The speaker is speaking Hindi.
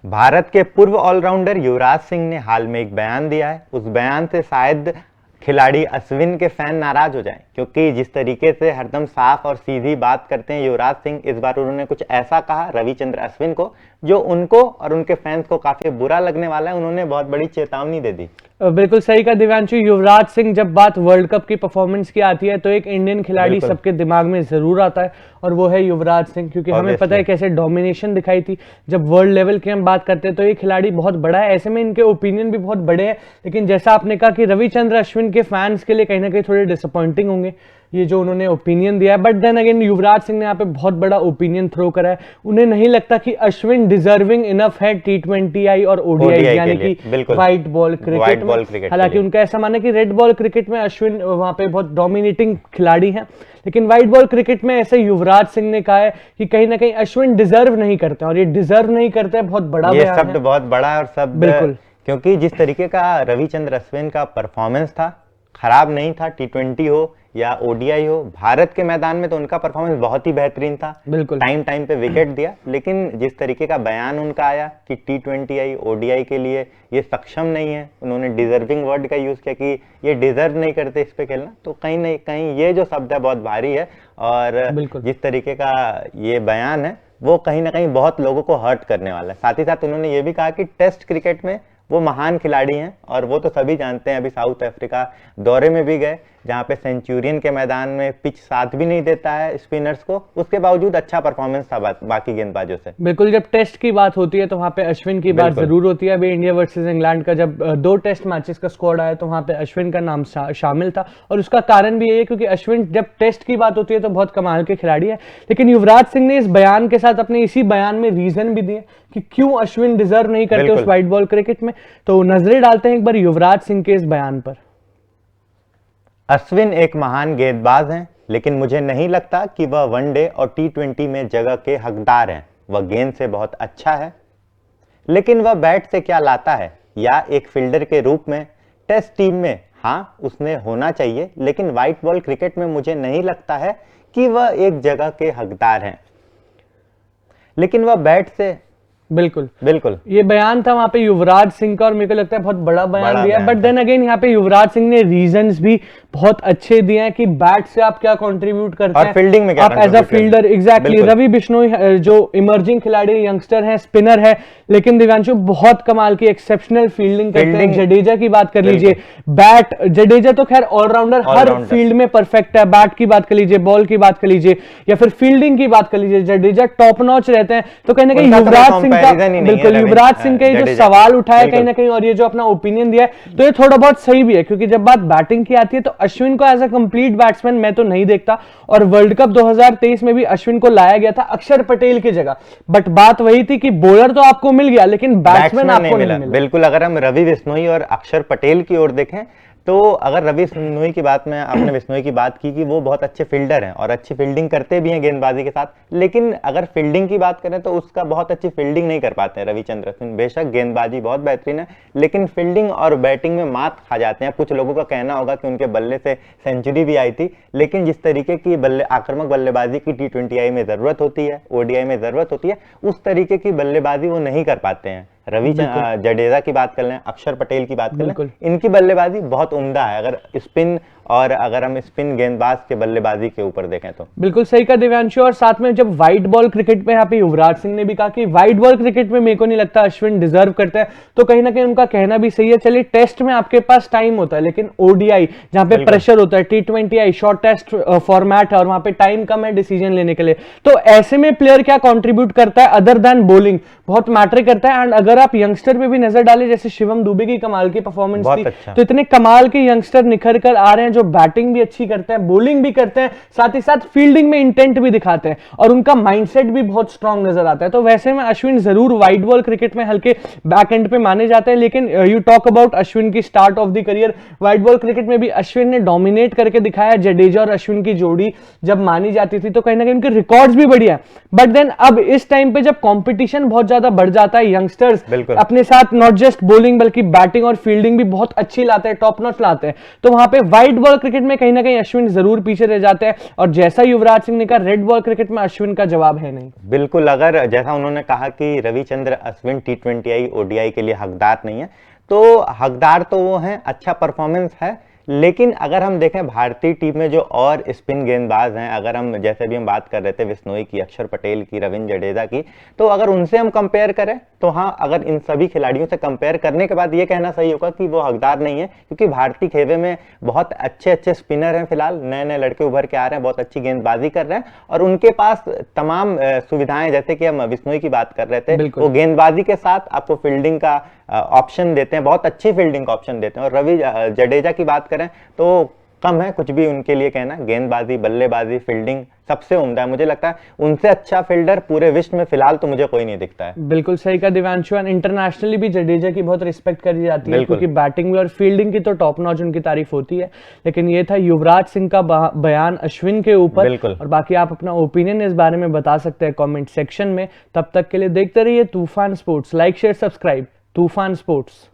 भारत के पूर्व ऑलराउंडर युवराज सिंह ने हाल में एक बयान दिया है। उस बयान से शायद खिलाड़ी अश्विन के फैन नाराज हो जाएं, क्योंकि जिस तरीके से हरदम साफ और सीधी बात करते हैं युवराज सिंह, इस बार उन्होंने कुछ ऐसा कहा रविचंद्र अश्विन को जो उनको और उनके फैंस को काफी बुरा लगने वाला है। उन्होंने बहुत बड़ी चेतावनी दे दी। बिल्कुल सही कहा दिव्यांशु। युवराज सिंह, जब बात वर्ल्ड कप की परफॉर्मेंस की आती है तो एक इंडियन खिलाड़ी सबके दिमाग में जरूर आता है और वो है युवराज सिंह, क्योंकि हमें पता है कैसे डोमिनेशन दिखाई थी। जब वर्ल्ड लेवल की हम बात करते हैं तो ये खिलाड़ी बहुत बड़ा है, ऐसे में इनके ओपिनियन भी बहुत बड़े हैं। लेकिन जैसा आपने कहा कि रविचंद्र अश्विन के फैंस के लिए कहीं ना कहीं थोड़े डिसअपॉइंटिंग होंगे ये जो उन्होंने ओपिनियन दिया है। But then again Yuvraj Singh ने यहाँ पे बहुत बड़ा ओपिनियन थ्रो करा है। उन्हें नहीं लगता कि अश्विन डिजर्विंग इनफ है T20I और ODI यानी कि व्हाइट बॉल क्रिकेट में। हालांकि उनका ऐसा मानना है कि रेड बॉल क्रिकेट में अश्विन वहां पे बहुत डोमिनेटिंग खिलाड़ी हैं, लेकिन व्हाइट बॉल क्रिकेट में ऐसे युवराज सिंह ने कहा है कि कहीं ना कहीं अश्विन डिजर्व नहीं करते, और ये डिजर्व नहीं करते बहुत बड़ा ये शब्द बहुत बड़ा है। और शब्द बिल्कुल, क्योंकि जिस तरीके का रविचंद्र अश्विन का परफॉर्मेंस था, खराब नहीं था। T20 हो या ODI हो, भारत के मैदान में तो उनका परफॉर्मेंस बहुत ही बेहतरीन था। बिल्कुल टाइम पे विकेट दिया, लेकिन जिस तरीके का बयान उनका आया कि T20I ODI के लिए ये सक्षम नहीं है, उन्होंने डिजर्विंग वर्ड का यूज किया कि ये डिजर्व नहीं करते इस पे खेलना, तो कहीं ना कहीं ये जो शब्द है बहुत भारी है। और जिस तरीके का ये बयान है वो कहीं ना कहीं बहुत लोगों को हर्ट करने वाला है। साथ ही साथ उन्होंने ये भी कहा कि टेस्ट क्रिकेट में वो महान खिलाड़ी हैं, और वो तो सभी जानते हैं। अभी साउथ अफ्रीका दौरे में भी गए, जहां पे सेंचुरियन के मैदान में पिच साथ भी नहीं देता है स्पिनर्स को, उसके बावजूद अच्छा परफॉर्मेंस था बाकी गेंदबाजों से। बिल्कुल, जब टेस्ट की बात होती है तो वहां पे अश्विन की बात जरूर होती है। अभी इंडिया वर्सेस इंग्लैंड का जब 2 टेस्ट मैचेस का स्क्वाड आया तो वहां पे अश्विन का नाम शामिल था, और उसका कारण भी ये है क्योंकि अश्विन जब टेस्ट की बात होती है तो बहुत कमाल के खिलाड़ी है। लेकिन युवराज सिंह ने इस बयान के साथ अपने इसी बयान में रीजन भी दिए कि क्यों अश्विन डिजर्व नहीं करते उस व्हाइट बॉल क्रिकेट में। तो नजरें डालते हैं एक बार युवराज सिंह के इस बयान पर। अश्विन एक महान गेंदबाज हैं, लेकिन मुझे नहीं लगता कि वह वनडे और T20 में जगह के हकदार हैं। वह गेंद से बहुत अच्छा है, लेकिन वह बैट से क्या लाता है या एक फील्डर के रूप में टेस्ट टीम में, हाँ उसने होना चाहिए, लेकिन व्हाइट बॉल क्रिकेट में मुझे नहीं लगता है कि वह एक जगह के हकदार हैं। लेकिन वह बैट से बिल्कुल ये बयान था वहां पे युवराज सिंह का, और मेरे को लगता है बहुत बड़ा बयान दिया। बट देन अगेन यहाँ पे युवराज सिंह ने रीजंस भी बहुत अच्छे दिए हैं कि बैट से आप क्या कंट्रीब्यूट करते हैं, फील्डिंग में क्या आप as a fielder. Exactly Ravi Bishnoi जो इमर्जिंग खिलाड़ी यंगस्टर है, स्पिनर है, लेकिन दिव्यांशु बहुत कमाल की एक्सेप्शनल फील्डिंग करते हैं। जडेजा की बात कर लीजिए, बैट जडेजा तो खैर ऑलराउंडर हर फील्ड में परफेक्ट है। बैट की बात कर लीजिए, बॉल की बात कर लीजिए, या फिर फील्डिंग की बात कर लीजिए, जडेजा टॉप नॉच रहते हैं। तो कहीं ना कहीं युवराज सिंह बिल्कुल युवराज सिंह के जो सवाल उठाया कहीं ना कहीं, और ये जो अपना ओपिनियन दिया है, तो ये थोड़ा बहुत सही भी है, क्योंकि जब बात बैटिंग की आती है तो अश्विन को एज अ कंप्लीट बैट्समैन मैं तो नहीं देखता। और वर्ल्ड कप 2023 में भी अश्विन को लाया गया था अक्षर पटेल की जगह, बट बात वही थी कि बॉलर तो आपको मिल गया लेकिन बैट्समैन आपको नहीं मिला। बिल्कुल, अगर हम रवि बिश्नोई और अक्षर पटेल की ओर देखें तो अगर रवि बिश्नोई की बात में आपने बिश्नोई की बात की कि वो बहुत अच्छे फील्डर हैं और अच्छी फील्डिंग करते भी हैं गेंदबाजी के साथ, लेकिन अगर फील्डिंग की बात करें तो उसका बहुत अच्छी फील्डिंग नहीं कर पाते हैं रविचंद्र अश्विन। बेशक गेंदबाजी बहुत बेहतरीन है, लेकिन फील्डिंग और बैटिंग में मात खा जाते हैं। कुछ लोगों का कहना होगा कि उनके बल्ले से सेंचुरी भी आई थी, लेकिन जिस तरीके की आक्रामक बल्लेबाजी की T20I में जरूरत होती है, ODI में जरूरत होती है, उस तरीके की बल्लेबाजी वो नहीं कर पाते हैं। जडेजा की बात कर लें, अक्षर पटेल की बात कर लें, इनकी बल्लेबाजी बहुत उम्दा है अगर स्पिन और अगर हम स्पिन गेंदबाज के बल्लेबाजी के ऊपर देखें तो। बिल्कुल सही कहा दिव्यांशु। और साथ में जब व्हाइट बॉल क्रिकेट में यहाँ पे युवराज सिंह ने भी कहा कि व्हाइट बॉल क्रिकेट में मेरे को नहीं लगता अश्विन डिजर्व करते हैं, तो कहीं ना कहीं उनका कहना भी सही है। चलिए टेस्ट में आपके पास टाइम होता है, लेकिन ODI जहां पे प्रेशर होता है, T20I शॉर्ट टेस्ट फॉर्मेट है और वहां पे टाइम कम है डिसीजन लेने के लिए, तो ऐसे में प्लेयर क्या कॉन्ट्रीब्यूट करता है अदर देन बॉलिंग, बहुत मैटर करता है। एंड अगर आप यंगस्टर पे भी नजर डालें, जैसे शिवम दुबे की कमाल की परफॉर्मेंस थी, तो इतने कमाल के यंगस्टर निखर कर आ रहे हैं जो बैटिंग भी अच्छी करते हैं, बॉलिंग भी करते हैं, साथ ही साथ फील्डिंग में इंटेंट भी दिखाते हैं, और उनका माइंडसेट भी बहुत स्ट्रांग नजर आता है। तो वैसे में अश्विन जरूर व्हाइट बॉल क्रिकेट में हल्के बैक एंड पे माने जाते हैं, लेकिन यू टॉक अबाउट अश्विन की start of the career, white ball cricket में भी अश्विन ने डोमिनेट करके दिखाया। जडेजा और अश्विन की जोड़ी जब मानी जाती थी तो कहीं ना कहीं उनके रिकॉर्ड्स भी बढ़िया है। बट देन अब इस टाइम पे जब कंपटीशन बहुत ज्यादा बढ़ जाता है, यंगस्टर्स अपने साथ नॉट जस्ट बॉलिंग बल्कि बैटिंग और फील्डिंग भी बहुत अच्छी लाते हैं, टॉप नॉच लाते हैं, तो वहां पे व्हाइट बॉल क्रिकेट में कहीं ना कहीं अश्विन जरूर पीछे रह जाते हैं, और जैसा युवराज सिंह ने कहा, रेड बॉल क्रिकेट में अश्विन का जवाब है नहीं। बिल्कुल, अगर जैसा उन्होंने कहा कि रविचंद्र अश्विन T20I ODI के लिए हकदार नहीं है, तो हकदार तो वो हैं, अच्छा परफॉर्मेंस है, लेकिन अगर हम देखें भारतीय टीम में जो और स्पिन गेंदबाज हैं, अगर हम जैसे भी हम बात कर रहे थे बिश्नोई की, अक्षर पटेल की, रविंद्र जडेजा की, तो अगर उनसे हम कंपेयर करें तो हाँ, अगर इन सभी खिलाड़ियों से कंपेयर करने के बाद ये कहना सही होगा कि वो हकदार नहीं है, क्योंकि भारतीय खेमे में बहुत अच्छे अच्छे स्पिनर हैं, फिलहाल नए नए लड़के उभर के आ रहे हैं, बहुत अच्छी गेंदबाजी कर रहे हैं, और उनके पास तमाम सुविधाएं, जैसे कि हम बिश्नोई की बात कर रहे थे, वो गेंदबाजी के साथ आपको फील्डिंग का ऑप्शन देते हैं, बहुत अच्छी फील्डिंग का ऑप्शन देते हैं। और रवि जडेजा की बात करें तो कम है कुछ भी उनके लिए कहना, गेंदबाजी, बल्लेबाजी, फील्डिंग सबसे उम्दा है। मुझे लगता है उनसे अच्छा फील्डर पूरे विश्व में फिलहाल तो मुझे कोई नहीं दिखता है। बिल्कुल सही कहा दिव्यांशु, इंटरनेशनली भी जडेजा की बहुत रिस्पेक्ट करी जाती है, क्योंकि बैटिंग में और फील्डिंग की तो टॉप नॉच उनकी तारीफ होती है। लेकिन ये था युवराज सिंह का बयान अश्विन के ऊपर, और बाकी आप अपना ओपिनियन इस बारे में बता सकते हैं कॉमेंट सेक्शन में। तब तक के लिए देखते रहिए तूफान स्पोर्ट्स, लाइक शेयर सब्सक्राइब, तूफान स्पोर्ट्स।